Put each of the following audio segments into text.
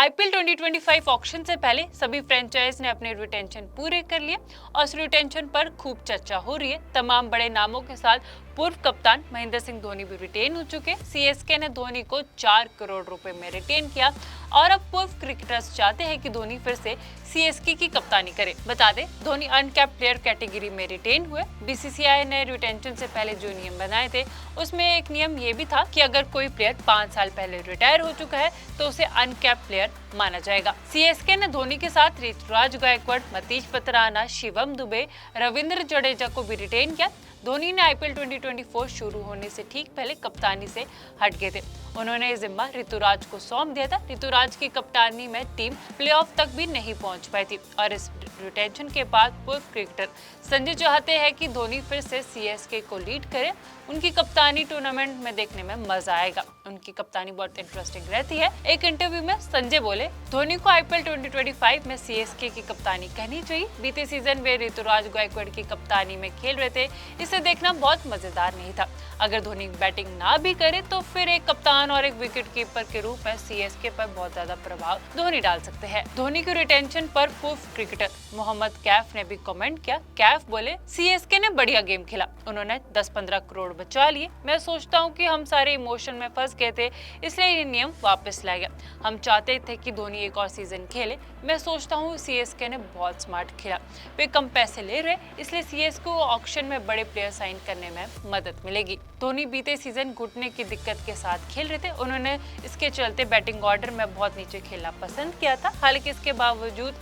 IPL 2025 auction से पहले सभी फ्रेंचाइज ने अपने रिटेंशन पूरे कर लिए और इस रिटेंशन पर खूब चर्चा हो रही है। तमाम बड़े नामों के साथ पूर्व कप्तान महेंद्र सिंह धोनी भी रिटेन हो चुके। सीएसके ने धोनी को 4 करोड़ रुपए में रिटेन किया और अब पूर्व क्रिकेटर्स चाहते हैं कि धोनी फिर से सीएसके की कप्तानी करे। बता दें, धोनी अनकैप्ड प्लेयर कैटेगरी में रिटेन हुए। बीसीसीआई ने रिटेंशन से पहले जो नियम बनाए थे उसमें एक नियम ये भी था कि अगर कोई प्लेयर 5 साल पहले रिटायर हो चुका है तो उसे अनकैप्ड प्लेयर माना जाएगा। सीएसके ने धोनी के साथ ऋतुराज गायकवाड़, मतीश पतराना, शिवम दुबे, रविंद्र जडेजा को भी रिटेन किया। धोनी ने आईपीएल 2024 शुरू होने से ठीक पहले कप्तानी से हट गए थे। उन्होंने ये जिम्मा ऋतुराज को सौंप दिया था। ऋतुराज की कप्तानी में टीम प्लेऑफ तक भी नहीं पहुंच पाई थी और इस रिटेंशन के बाद पूर्व क्रिकेटर संजय चाहते हैं कि धोनी फिर से सीएसके को लीड करे। उनकी कप्तानी टूर्नामेंट में देखने में मजा आएगा। उनकी कप्तानी बहुत इंटरेस्टिंग रहती है। एक इंटरव्यू में संजय बोले, धोनी को आईपीएल 2025 में सीएसके की कप्तानी कहनी चाहिए। बीते सीजन वे ऋतुराज गायकवाड़ की कप्तानी में खेल रहे थे, इसे देखना बहुत मजेदार नहीं था। अगर धोनी बैटिंग ना भी करे तो फिर एक कप्तान और एक विकेट कीपर के रूप में सीएसके पर बहुत ज्यादा प्रभाव धोनी डाल सकते हैं। धोनी की रिटेंशन पर पूर्व क्रिकेटर मोहम्मद कैफ ने भी कमेंट किया। कैफ बोले, सीएसके ने बढ़िया गेम खेला, उन्होंने 10-15 करोड़ बचा लिए। मैं सोचता हूँ कि हम सारे इमोशन में फंस गए थे, इसलिए ये नियम वापस लाया गया। हम चाहते थे कि धोनी एक और सीजन खेले। मैं सोचता हूँ सीएसके ने बहुत स्मार्ट खेला। वे कम पैसे ले रहे, इसलिए सीएसके को ऑक्शन में बड़े प्लेयर साइन करने में मदद मिलेगी। धोनी बीते सीजन घुटने की दिक्कत के साथ खेल रहे थे। उन्होंने इसके चलते बैटिंग ऑर्डर में बहुत नीचे खेलना पसंद किया था। हालांकि इसके बावजूद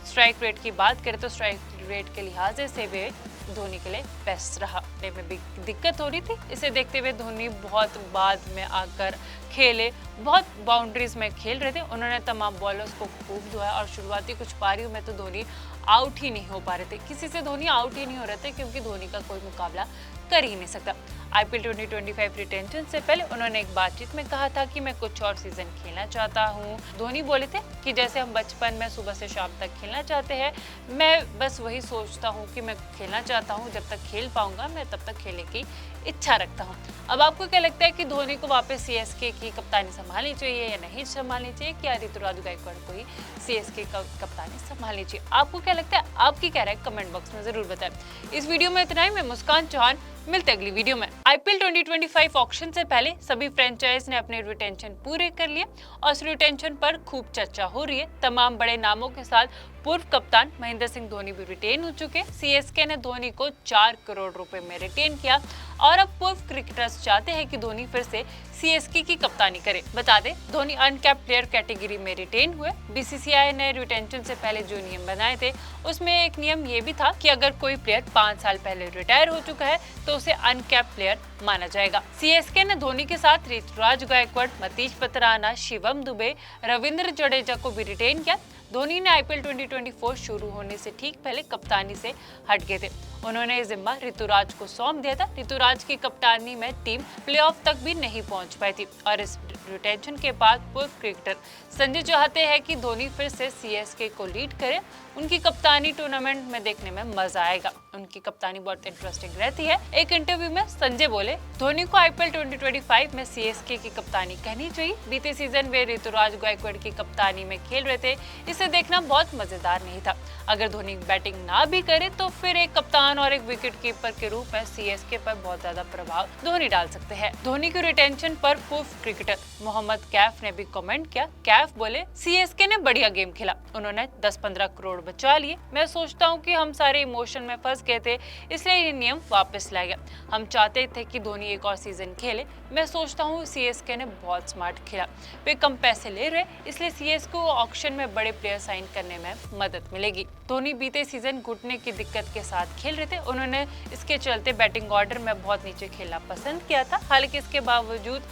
स्ट्राइक रेट की बात करें तो स्ट्राइक रेट के लिहाज से वे धोनी के लिए बेस्ट रहा। में भी दिक्कत हो रही थी, इसे देखते हुए धोनी बहुत बाद में आकर खेले, बहुत बाउंड्रीज में खेल रहे थे। उन्होंने तमाम बॉलर्स को खूब धोया और शुरुआती कुछ पारियों में तो धोनी आउट ही नहीं हो पा रहे थे। किसी से धोनी आउट ही नहीं हो रहे थे क्योंकि धोनी का कोई मुकाबला कर ही नहीं सकता। आईपीएल 2025 रिटेंशन से पहले उन्होंने एक बातचीत में कहा था कि मैं कुछ और सीजन खेलना चाहता हूँ। धोनी बोले थे कि जैसे हम बचपन में सुबह से शाम तक खेलना चाहते हैं, मैं बस वही सोचता हूँ कि मैं खेलना चाहता हूँ, जब तक खेल पाऊंगा मैं तब तक खेलने की इच्छा रखता हूँ। अब आपको क्या लगता है कि धोनी को वापस सीएसके की कप्तानी संभालनी चाहिए या नहीं संभालनी चाहिए, क्या ऋतुराज गायकवाड़ को ही सीएसके का कप्तानी संभालनी चाहिए? आपको क्या लगता है? आपकी क्या राय कमेंट बॉक्स में जरूर बताएं। इस वीडियो में इतना ही। मैं मुस्कान चौहान, मिलते अगली वीडियो में। आईपीएल 2025 ऑक्शन से पहले सभी फ्रेंचाइज ने अपने रिटेंशन पूरे कर लिए और इस रिटेंशन पर खूब चर्चा हो रही है। तमाम बड़े नामों के साथ पूर्व कप्तान महेंद्र सिंह धोनी भी रिटेन हो चुके। सीएसके ने धोनी को 4 करोड़ रुपए में रिटेन किया और अब पूर्व क्रिकेटर्स चाहते हैं कि धोनी फिर से सीएसके की कप्तानी करे। बता दें, धोनी अनकैप्ड प्लेयर कैटेगरी में रिटेन हुए। बीसीसीआई ने रिटेंशन से पहले जो नियम बनाए थे उसमें एक नियम ये भी था कि अगर कोई प्लेयर 5 साल पहले रिटायर हो चुका है तो उसे अनकैप्ड प्लेयर माना जाएगा। सीएसके ने धोनी के साथ ऋतुराज गायकवाड़, मतीश पतराना, शिवम दुबे, रविंद्र जडेजा को भी रिटेन किया। धोनी ने आईपीएल 2024 शुरू होने से ठीक पहले कप्तानी से हट गए थे। उन्होंने ये जिम्मा ऋतुराज को सौंप दिया था। ऋतुराज की कप्तानी में टीम प्लेऑफ तक भी नहीं पहुंच पाई थी और इस रिटेंशन के बाद पूर्व क्रिकेटर संजय चाहते हैं कि धोनी फिर से सीएसके को लीड करे। उनकी कप्तानी टूर्नामेंट में देखने में मजा आएगा। उनकी कप्तानी बहुत इंटरेस्टिंग रहती है। एक इंटरव्यू में संजय बोले, धोनी को आईपीएल 2025 में सीएसके की कप्तानी कहनी चाहिए। बीते सीजन वे ऋतुराज गायकवाड़ की कप्तानी में खेल रहे थे, इसे देखना बहुत मजेदार नहीं था। अगर धोनी बैटिंग ना भी करे तो फिर एक कप्तान और एक विकेट कीपर के रूप में सीएसके पर बहुत ज्यादा प्रभाव धोनी डाल सकते हैं। धोनी की रिटेंशन पर पूर्व क्रिकेटर मोहम्मद कैफ ने भी कमेंट किया। कैफ बोले, सीएसके ने बढ़िया गेम खेला, उन्होंने 10-15 करोड़ बचा लिए। मैं सोचता हूँ कि हम सारे इमोशन में फंस गए थे, इसलिए ये नियम वापस लाया गया। हम चाहते थे कि धोनी एक और सीजन खेले। मैं सोचता हूँ सीएसके ने बहुत स्मार्ट खेला। वे कम पैसे ले रहे, इसलिए सीएसके को ऑक्शन में बड़े प्लेयर साइन करने में मदद मिलेगी। धोनी बीते सीजन घुटने की दिक्कत के साथ खेल रहे थे। उन्होंने इसके चलते बैटिंग ऑर्डर में बहुत नीचे खेलना पसंद किया था। हालांकि इसके बावजूद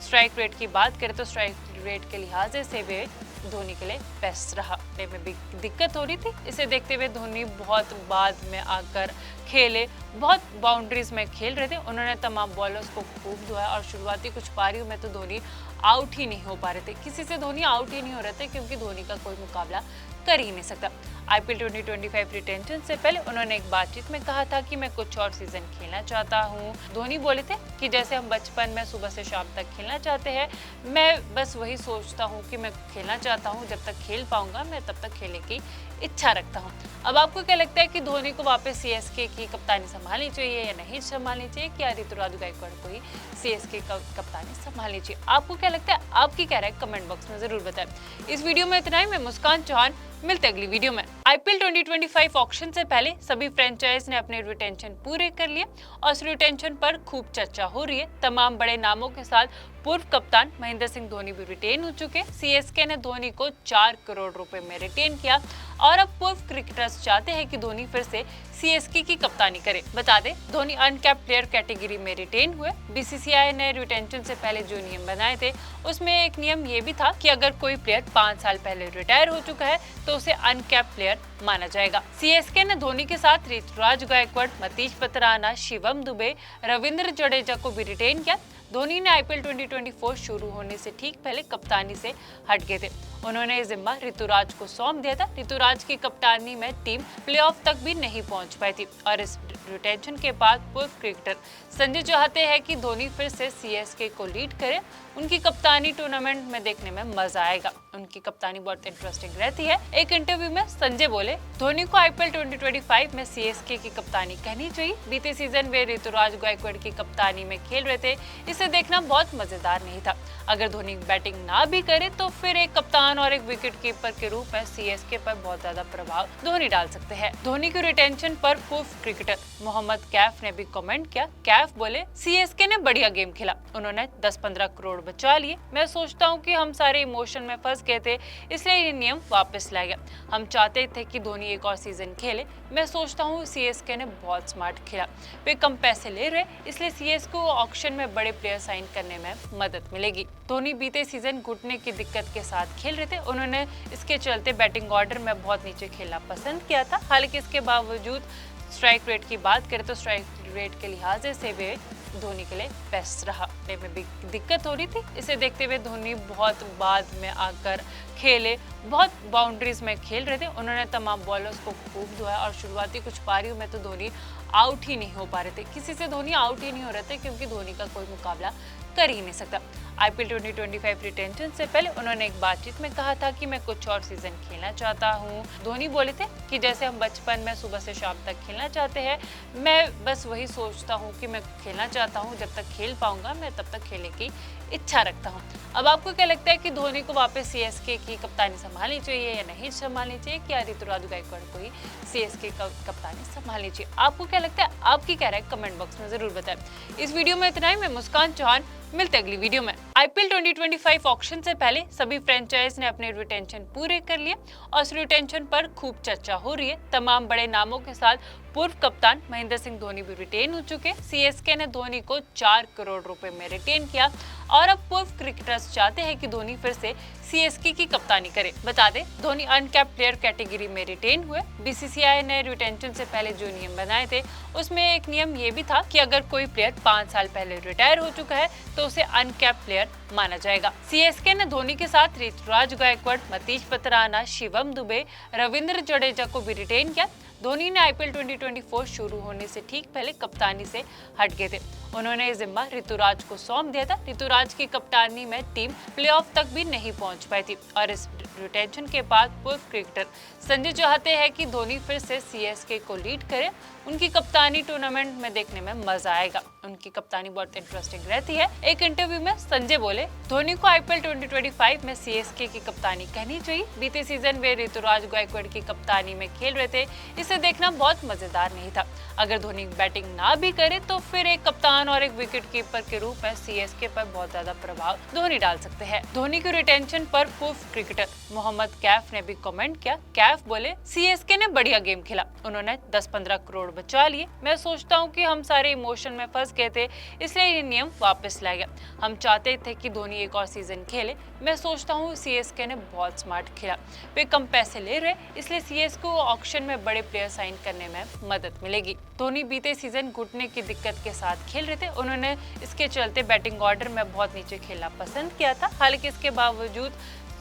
स्ट्राइक रेट की बात करें तो स्ट्राइक रेट के लिहाज से वे धोनी के लिए बेस्ट रहा। में भी दिक्कत हो रही थी, इसे देखते हुए धोनी बहुत बाद में आकर खेले, बहुत बाउंड्रीज में खेल रहे थे। उन्होंने तमाम बॉलर्स को खूब धोया और शुरुआती कुछ पारियों में तो धोनी आउट ही नहीं हो पा रहे थे, किसी से धोनी आउट ही नहीं हो रहे थे क्योंकि धोनी का कोई मुकाबला कर ही नहीं सकता। आईपीएल 2025 रिटेंशन से पहले उन्होंने एक बातचीत में कहा था कि मैं कुछ और सीजन खेलना चाहता हूँ। धोनी बोले थे कि जैसे हम बचपन में सुबह से शाम तक खेलना चाहते हैं, मैं बस वही सोचता हूँ कि मैं खेलना चाहता हूँ, जब तक खेल पाऊंगा मैं तब तक खेलने की इच्छा रखता हूँ। अब आपको क्या लगता है कि धोनी को वापस सीएसके की कप्तानी संभालनी चाहिए या नहीं संभालनी चाहिए, क्या ऋतुराज गायकवाड़ को ही सीएसके का कप्तानी संभालनी चाहिए? आपको क्या लगता है? आपकी क्या राय कमेंट बॉक्स में जरूर बताएं। इस वीडियो में इतना ही। मैं मुस्कान चौहान, मिलते अगली वीडियो में। आईपीएल 2025 ऑक्शन से पहले सभी फ्रेंचाइज ने अपने रिटेंशन पूरे कर लिए और इस रिटेंशन पर खूब चर्चा हो रही है। तमाम बड़े नामों के साथ पूर्व कप्तान महेंद्र सिंह धोनी भी रिटेन हो चुके। सीएसके ने धोनी को 4 करोड़ रुपए में रिटेन किया और अब पूर्व क्रिकेटर्स चाहते हैं कि धोनी फिर से सीएसके की कप्तानी करे। बता दें, धोनी अनकैप्ड प्लेयर कैटेगरी में रिटेन हुए। बीसीसीआई ने रिटेंशन से पहले जो नियम बनाए थे उसमें एक नियम ये भी था कि अगर कोई प्लेयर 5 साल पहले रिटायर हो चुका है तो उसे अनकैप्ड प्लेयर माना जाएगा। सीएसके ने धोनी के साथ ऋतुराज गायकवाड़, मतीश पत्राना, शिवम दुबे, रविंद्र जडेजा को भी रिटेन किया। धोनी ने आईपीएल 2024 शुरू होने से ठीक पहले कप्तानी से हट गए थे। उन्होंने जिम्मा ऋतुराज को सौंप दिया था। ऋतुराज की कप्तानी में टीम प्लेऑफ तक भी नहीं पहुंच पाई थी और इस रिटेंशन के बाद पूर्व क्रिकेटर संजय चाहते हैं कि धोनी फिर से सीएसके को लीड करे। उनकी कप्तानी टूर्नामेंट में देखने में मजा आएगा। उनकी कप्तानी बहुत इंटरेस्टिंग रहती है। एक इंटरव्यू में संजय बोले, धोनी को आईपीएल 2025 में सीएसके की कप्तानी कहनी चाहिए। बीते सीजन वे ऋतुराज गायकवाड़ की कप्तानी में खेल रहे थे, इसे देखना बहुत मजेदार नहीं था। अगर धोनी बैटिंग ना भी करे तो फिर एक कप्तान और एक विकेट कीपर के रूप में सीएसके पर बहुत ज्यादा प्रभाव धोनी डाल सकते हैं। धोनी की रिटेंशन पर पूर्व क्रिकेटर मोहम्मद कैफ ने भी कमेंट किया। कैफ बोले, सीएसके ने बढ़िया गेम खेला, उन्होंने 10-15 करोड़ बचा लिए। मैं सोचता हूँ कि हम सारे इमोशन में फंस गए थे, इसलिए ये नियम वापस लाया गया। हम चाहते थे कि धोनी एक और सीजन खेले। मैं सोचता हूँ सीएसके ने बहुत स्मार्ट खेला। वे कम पैसे ले रहे, इसलिए सीएसके को ऑक्शन में बड़े प्लेयर साइन करने में मदद मिलेगी। धोनी बीते सीजन घुटने की दिक्कत के साथ खेल रहे थे। उन्होंने इसके चलते बैटिंग ऑर्डर में बहुत नीचे खेलना पसंद किया था। हालांकि इसके बावजूद स्ट्राइक रेट की बात करें तो स्ट्राइक रेट के लिहाज से वे धोनी के लिए बेस्ट रहा। में भी दिक्कत हो रही थी, इसे देखते हुए धोनी बहुत बाद में आकर खेले, बहुत बाउंड्रीज में खेल रहे थे। उन्होंने तमाम बॉलर्स को खूब धोया और शुरुआती कुछ पारियों में तो धोनी आउट ही नहीं हो पा रहे थे, किसी से धोनी आउट ही नहीं हो रहे थे क्योंकि धोनी का कोई मुकाबला कर ही नहीं सकता। आईपीएल 2025 रिटेंशन से पहले उन्होंने एक बातचीत में कहा था कि मैं कुछ और सीजन खेलना चाहता हूँ। धोनी बोले थे कि जैसे हम बचपन में सुबह से शाम तक खेलना चाहते हैं, मैं बस वही सोचता हूँ कि मैं खेलना चाहता हूँ, जब तक खेल पाऊंगा मैं तब तक खेलने की इच्छा रखता हूँ। अब आपको क्या लगता है कि धोनी को वापस सीएसके की कप्तानी संभालनी चाहिए या नहीं संभालनी चाहिए, क्या ऋतुराज गायकवाड़ को ही सीएसके का कप्तानी संभालनी चाहिए? आपको क्या लगता है? आपकी क्या राय कमेंट बॉक्स में जरूर बताएं। इस वीडियो में इतना ही। मैं मुस्कान चौहान, मिलते अगली वीडियो में। आईपीएल 2025 ऑक्शन से पहले सभी फ्रेंचाइज ने अपने रिटेंशन पूरे कर लिए और इस रिटेंशन पर खूब चर्चा हो रही है। तमाम बड़े नामों के साथ पूर्व कप्तान महेंद्र सिंह धोनी भी रिटेन हो चुके। सीएसके ने धोनी को 4 करोड़ रुपए में रिटेन किया और अब पूर्व क्रिकेटर्स चाहते हैं कि धोनी फिर से सीएसके की कप्तानी करे। बता दें, धोनी अनकैप्ड प्लेयर कैटेगरी में रिटेन हुए। बीसीसीआई ने रिटेंशन से पहले जो नियम बनाए थे उसमें एक नियम ये भी था कि अगर कोई प्लेयर 5 साल पहले रिटायर हो चुका है तो उसे अनकैप्ड प्लेयर माना जाएगा। सीएसके ने धोनी के साथ ऋतुराज गायकवाड़, मतीश पत्राना, शिवम दुबे, रविंद्र जडेजा को भी रिटेन किया। धोनी ने आईपीएल 2024 शुरू होने से ठीक पहले कप्तानी से हट गए थे। उन्होंने जिम्मा ऋतुराज को सौंप दिया था। ऋतुराज की कप्तानी में टीम प्लेऑफ तक भी नहीं पहुंच पाई थी और इस रिटेंशन के बाद पूर्व क्रिकेटर संजय चाहते हैं कि धोनी फिर से सीएसके को लीड करे। उनकी कप्तानी टूर्नामेंट में देखने में मजा आएगा। उनकी कप्तानी बहुत इंटरेस्टिंग रहती है। एक इंटरव्यू में संजय बोले, धोनी को आईपीएल 2025 में सीएसके की कप्तानी कहनी चाहिए। बीते सीजन वे ऋतुराज गायकवाड़ की कप्तानी में खेल रहे थे, इसे देखना बहुत मजेदार नहीं था। अगर धोनी बैटिंग ना भी करे तो फिर एक कप्तान और एक विकेट कीपर के रूप में सीएसके पर बहुत ज्यादा प्रभाव धोनी डाल सकते हैं। धोनी की रिटेंशन पर पूर्व क्रिकेटर मोहम्मद कैफ ने भी कमेंट किया। कैफ बोले, सीएसके ने बढ़िया गेम खेला, उन्होंने 10-15 करोड़ बचा लिए। मैं सोचता हूँ कि हम सारे इमोशन में फंस चुके थे, इसलिए ये नियम वापस लाया गया। हम चाहते थे कि धोनी एक और सीजन खेले। मैं सोचता हूँ सीएसके ने बहुत स्मार्ट खेला। वे कम पैसे ले रहे, इसलिए सीएसके को ऑक्शन में बड़े प्लेयर साइन करने में मदद मिलेगी। धोनी बीते सीजन घुटने की दिक्कत के साथ खेल रहे थे। उन्होंने इसके चलते बैटिंग ऑर्डर में बहुत नीचे खेलना पसंद किया था। हालांकि इसके बावजूद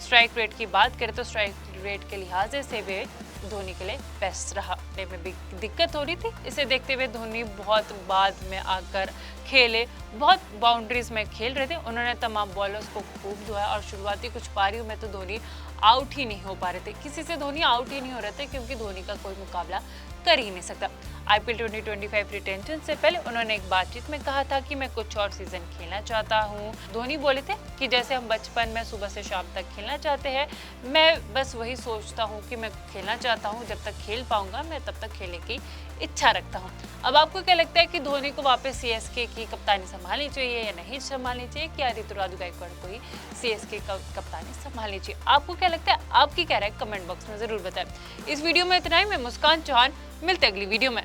स्ट्राइक रेट की बात करें तो स्ट्राइक रेट के लिहाज से वे धोनी के लिए बेस्ट रहा। में भी दिक्कत हो रही थी, इसे देखते हुए धोनी बहुत बाद में आकर खेले, बहुत बाउंड्रीज में खेल रहे थे। उन्होंने तमाम बॉलर्स को खूब धोया और शुरुआती कुछ पारियों में तो धोनी आउट ही नहीं हो पा रहे थे। किसी से धोनी आउट ही नहीं हो रहे थे क्योंकि धोनी का कोई मुकाबला कर ही नहीं सकता। आईपीएल 2025 रिटेंशन से पहले उन्होंने एक बातचीत में कहा था कि मैं कुछ और सीजन खेलना चाहता हूँ। धोनी बोले थे कि जैसे हम बचपन में सुबह से शाम तक खेलना चाहते हैं, मैं बस वही सोचता हूँ कि मैं खेलना चाहता हूँ, जब तक खेल पाऊंगा मैं तब तक खेलने की इच्छा रखता हूँ। अब आपको क्या लगता है कि धोनी को वापस सीएसके की कप्तानी संभालनी चाहिए या नहीं संभालनी चाहिए, क्या ऋतुराज गायकवाड़ को ही सीएसके का कप्तानी संभालनी चाहिए? आपको क्या लगता है? आपकी क्या राय कमेंट बॉक्स में जरूर बताएं। इस वीडियो में इतना ही। मैं मुस्कान चौहान, मिलते अगली वीडियो में।